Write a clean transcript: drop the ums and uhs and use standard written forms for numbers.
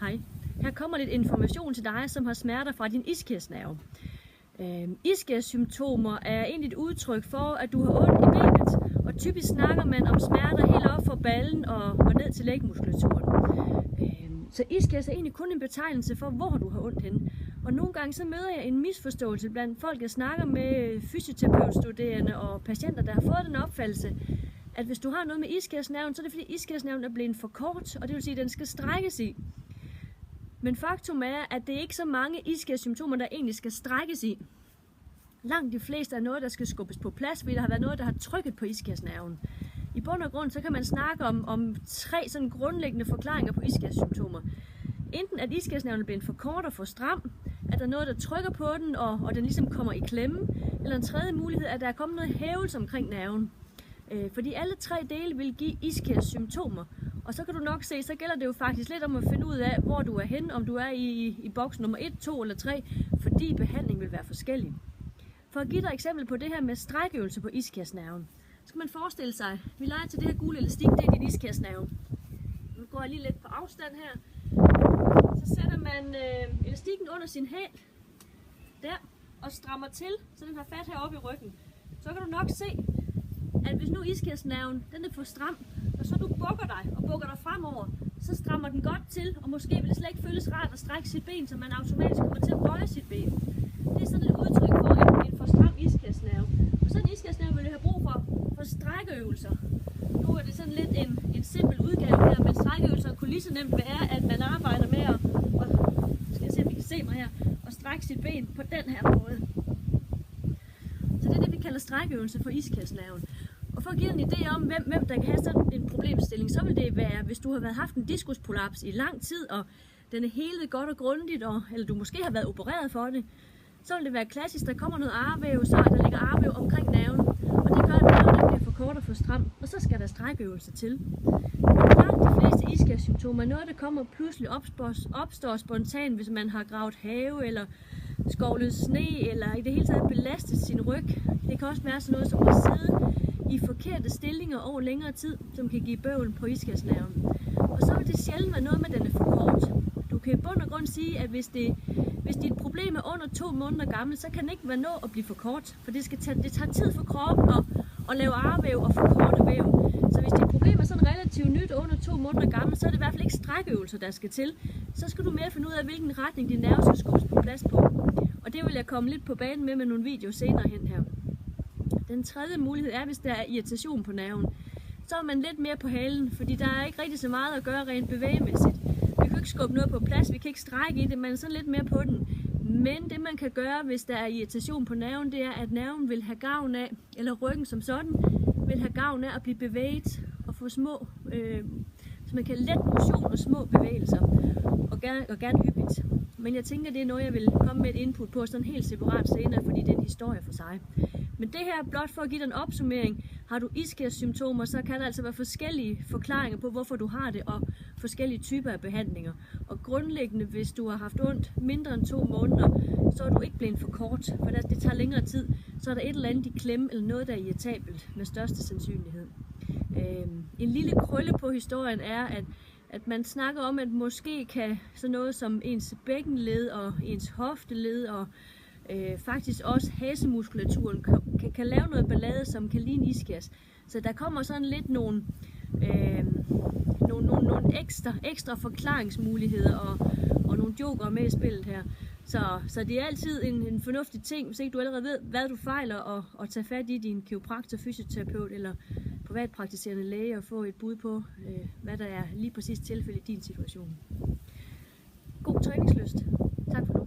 Hej. Her kommer lidt information til dig, som har smerter fra din ischæsnerve. Ischæssymptomer er egentlig et udtryk for, at du har ondt i benet, og typisk snakker man om smerter helt op fra ballen og ned til lægmuskulaturen. Så ischæs er egentlig kun en betegnelse for, hvor du har ondt henne. Og nogle gange så møder jeg en misforståelse blandt folk, jeg snakker med, fysioterapeutstuderende og patienter, der har fået den opfattelse, at hvis du har noget med ischæsnerven, så er det fordi ischæsnerven er blevet for kort, og det vil sige, at den skal strækkes i. Men faktum er, at det er ikke så mange ischæssymptomer, der egentlig skal strækkes i. Langt de fleste er noget, der skal skubbes på plads, fordi der har været noget, der har trykket på ischæsnerven. I bund og grund så kan man snakke om tre sådan grundlæggende forklaringer på ischæssymptomer. Enten at ischæsnerven er blevet for kort og for stram, at der er noget, der trykker på den, og den ligesom kommer i klemme. Eller en tredje mulighed, at der er kommet noget hævelse omkring nerven. Fordi alle tre dele vil give ischæssymptomer. Og så kan du nok se, så gælder det jo faktisk lidt om at finde ud af, hvor du er henne, om du er i boks nummer 1, 2 eller 3, fordi behandling vil være forskellig. For at give dig et eksempel på det her med strækøvelse på ischæsnerven, så skal man forestille sig, vi leger til det her gule elastik, det er din ischæsnerve. Nu går jeg lige lidt på afstand her. Så sætter man elastikken under sin hæl, der, og strammer til, så den har fat heroppe i ryggen. Så kan du nok se, at hvis nu ischæsnerven den er for stram, og så du bukker dig fremover, så strammer den godt til, og måske vil det slet ikke føles rart at strække sit ben, så man automatisk kommer til at bøje sit ben. Det er sådan et udtryk for en for stram ischæsnerve. Og sådan en ischæsnerve vil have brug for strækkeøvelser. Nu er det sådan lidt en simpel udgave her, men strækkeøvelser kunne lige så nemt være, at man arbejder med at skal jeg se, om I kan se mig her, og strække sit ben på den her måde. Så det er det, vi kalder strækkeøvelse for ischæsnerven. Og for at give en idé om, hvem der kan have sådan en problemstilling, så vil det være, hvis du har haft en diskusprolaps i lang tid, og den er helet godt og grundigt, eller du måske har været opereret for det, så vil det være klassisk, der kommer noget arvæv, så der ligger arvæv omkring nerven, og det gør, at nerven bliver for kort og for stram, og så skal der strækøvelse til. Men langt de fleste ischæssymptomer er noget, der kommer pludselig opstår spontant, hvis man har gravet have, eller skovlet sne, eller i det hele taget belastet sin ryg. Det kan også være sådan noget som at sidde i forkerte stillinger over længere tid, som kan give bøvl på ischæsnerven. Og så vil det sjældent være noget med, at den er for kort. Du kan i bund og grund sige, at hvis dit problem er under 2 måneder gammel, så kan den ikke være nået at blive for kort. For det tager tid for kroppen at lave arvæv og forkorte væv. Så hvis dit problem er sådan relativt nyt under 2 måneder gammel, så er det i hvert fald ikke strækøvelser, der skal til. Så skal du mere finde ud af, hvilken retning din nerve skal skubbes på plads på. Og det vil jeg komme lidt på banen med nogle videoer senere hen her. Den tredje mulighed er, hvis der er irritation på nerven. Så er man lidt mere på halen, fordi der er ikke rigtig så meget at gøre rent bevægemæssigt. Vi kan ikke skubbe noget på plads, vi kan ikke strække i det, man er sådan lidt mere på den. Men det man kan gøre, hvis der er irritation på nerven, det er, at nerven vil have gavn af, eller ryggen som sådan, vil have gavn af at blive bevæget og få små, så man kan let motion og små bevægelser, og gerne hyppigt. Men jeg tænker, det er noget, jeg vil komme med et input på sådan helt separat senere, fordi det er en historie for sig. Men det her, blot for at give dig en opsummering, har du ischæssymptomer, så kan der altså være forskellige forklaringer på, hvorfor du har det, og forskellige typer af behandlinger. Og grundlæggende, hvis du har haft ondt mindre end 2 måneder, så er du ikke blevet for kort, for det tager længere tid. Så er der et eller andet i klemme, eller noget, der er irritabelt, med største sandsynlighed. En lille krølle på historien er, at man snakker om, at måske kan sådan noget som ens bækkenled og ens hofteled og faktisk også hasemuskulaturen kan lave noget ballade, som kan ligne ischæs. Så der kommer sådan lidt nogle ekstra forklaringsmuligheder og nogle joker med i spillet her. Så det er altid en fornuftig ting, hvis ikke du allerede ved, hvad du fejler, og tage fat i din kiropraktor, fysioterapeut eller privatpraktiserende læge og få et bud på, hvad der er lige præcis tilfælde i din situation. God træningslyst. Tak for nu.